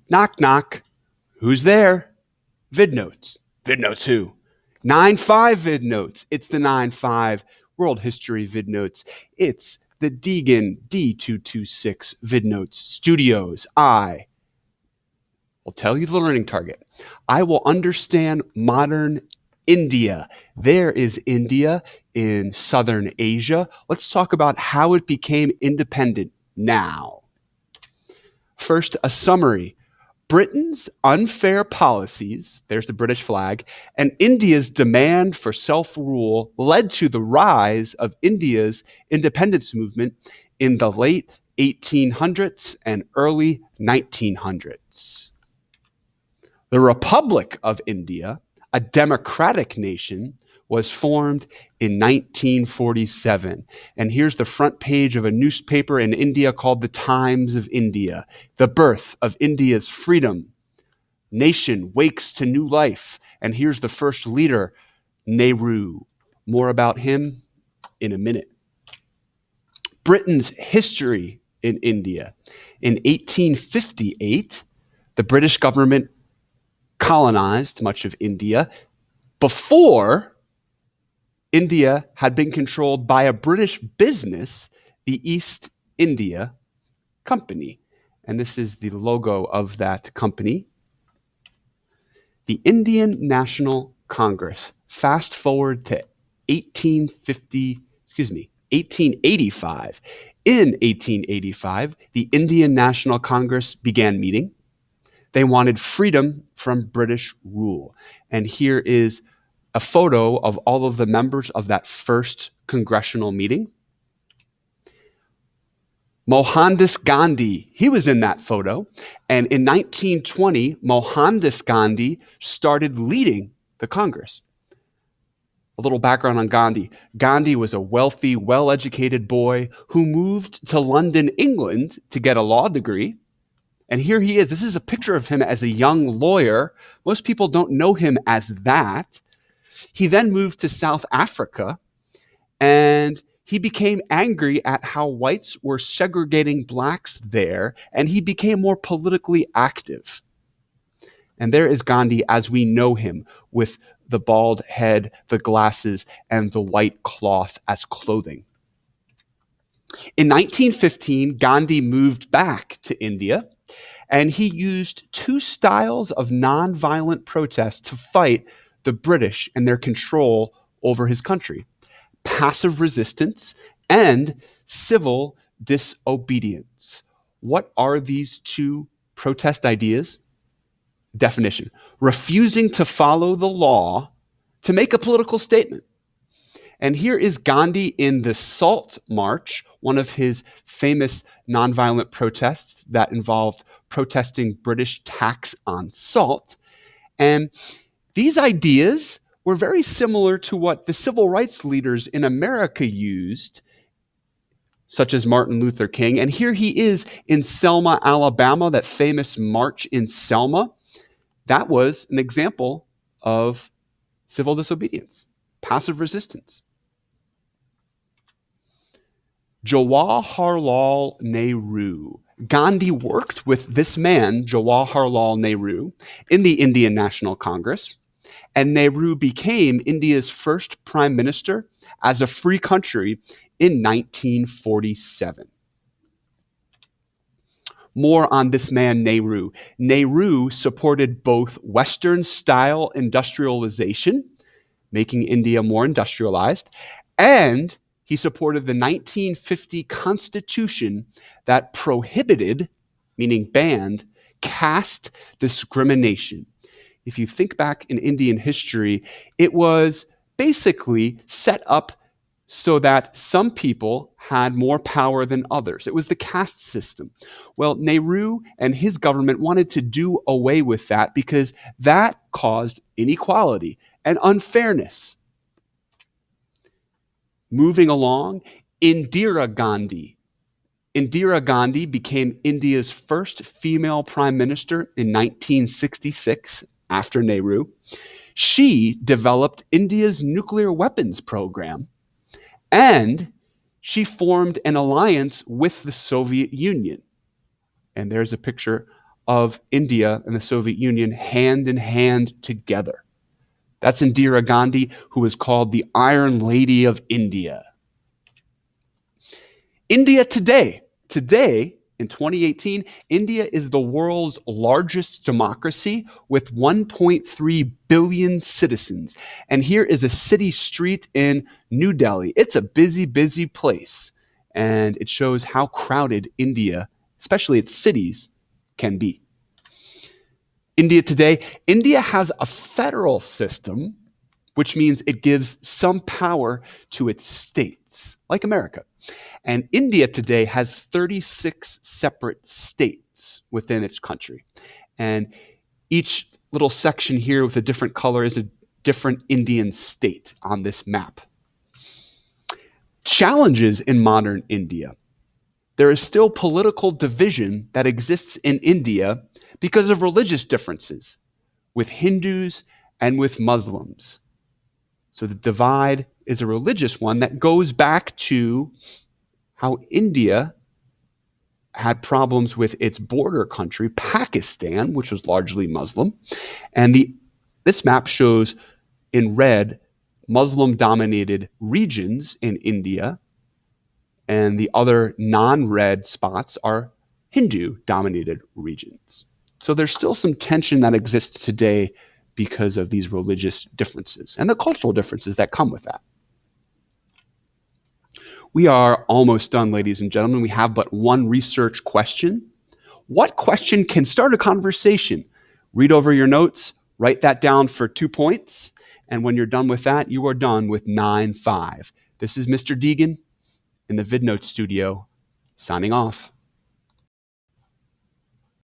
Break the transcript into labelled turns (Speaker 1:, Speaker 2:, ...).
Speaker 1: Knock, knock. Who's there? VidNotes. VidNotes who? 9-5 VidNotes. It's the 9-5 World History VidNotes. It's the Deegan D226 VidNotes Studios. I will tell you the learning target. I will understand modern India. There is India in southern Asia. Let's talk about how it became independent now. First, a summary. Britain's unfair policies, there's the British flag, and India's demand for self-rule led to the rise of India's independence movement in the late 1800s and early 1900s. The Republic of India, a democratic nation, was formed in 1947. And here's the front page of a newspaper in India called The Times of India. The birth of India's freedom. Nation wakes to new life. And here's the first leader, Nehru. More about him in a minute. Britain's history in India. In 1858, the British government colonized much of India before India had been controlled by a British business, the East India Company. And this is the logo of that company. The Indian National Congress. Fast forward to 1885. In 1885, the Indian National Congress began meeting. They wanted freedom from British rule. And here is a photo of all of the members of that first congressional meeting. Mohandas Gandhi, he was in that photo. And in 1920, Mohandas Gandhi started leading the Congress. A little background on Gandhi. Gandhi was a wealthy, well-educated boy who moved to London, England to get a law degree. And here he is. This is a picture of him as a young lawyer. Most people don't know him as that. He then moved to South Africa, and he became angry at how whites were segregating blacks there, and he became more politically active. And there is Gandhi as we know him, with the bald head, the glasses, and the white cloth as clothing. In 1915, Gandhi moved back to India, and he used two styles of nonviolent protest to fight the British and their control over his country: passive resistance and civil disobedience. What are these two protest ideas? Definition: refusing to follow the law to make a political statement. And here is Gandhi in the Salt March, one of his famous nonviolent protests that involved protesting British tax on salt. And these ideas were very similar to what the civil rights leaders in America used, such as Martin Luther King. And here he is in Selma, Alabama, that famous march in Selma. That was an example of civil disobedience, passive resistance. Jawaharlal Nehru. Gandhi worked with this man, Jawaharlal Nehru, in the Indian National Congress, and Nehru became India's first prime minister as a free country in 1947. More on this man, Nehru. Nehru supported both Western-style industrialization, making India more industrialized, and he supported the 1950 Constitution that prohibited, meaning banned, caste discrimination. If you think back in Indian history, it was basically set up so that some people had more power than others. It was the caste system. Well, Nehru and his government wanted to do away with that because that caused inequality and unfairness. Moving along, Indira Gandhi. Indira Gandhi became India's first female prime minister in 1966 after Nehru. She developed India's nuclear weapons program, and she formed an alliance with the Soviet Union. And there's a picture of India and the Soviet Union hand in hand together. That's Indira Gandhi, who was called the Iron Lady of India. India today. Today, in 2018, India is the world's largest democracy with 1.3 billion citizens. And here is a city street in New Delhi. It's a busy, busy place. And it shows how crowded India, especially its cities, can be. India today, India has a federal system, which means it gives some power to its states, like America. And India today has 36 separate states within its country. And each little section here with a different color is a different Indian state on this map. Challenges in modern India. There is still political division that exists in India because of religious differences with Hindus and with Muslims. So the divide is a religious one that goes back to how India had problems with its border country, Pakistan, which was largely Muslim. And this map shows in red Muslim-dominated regions in India, and the other non-red spots are Hindu-dominated regions. So there's still some tension that exists today because of these religious differences and the cultural differences that come with that. We are almost done, ladies and gentlemen. We have but one research question. What question can start a conversation? Read over your notes, write that down for 2 points, and when you're done with that, you are done with 9-5. This is Mr. Deegan in the VidNotes studio, signing off.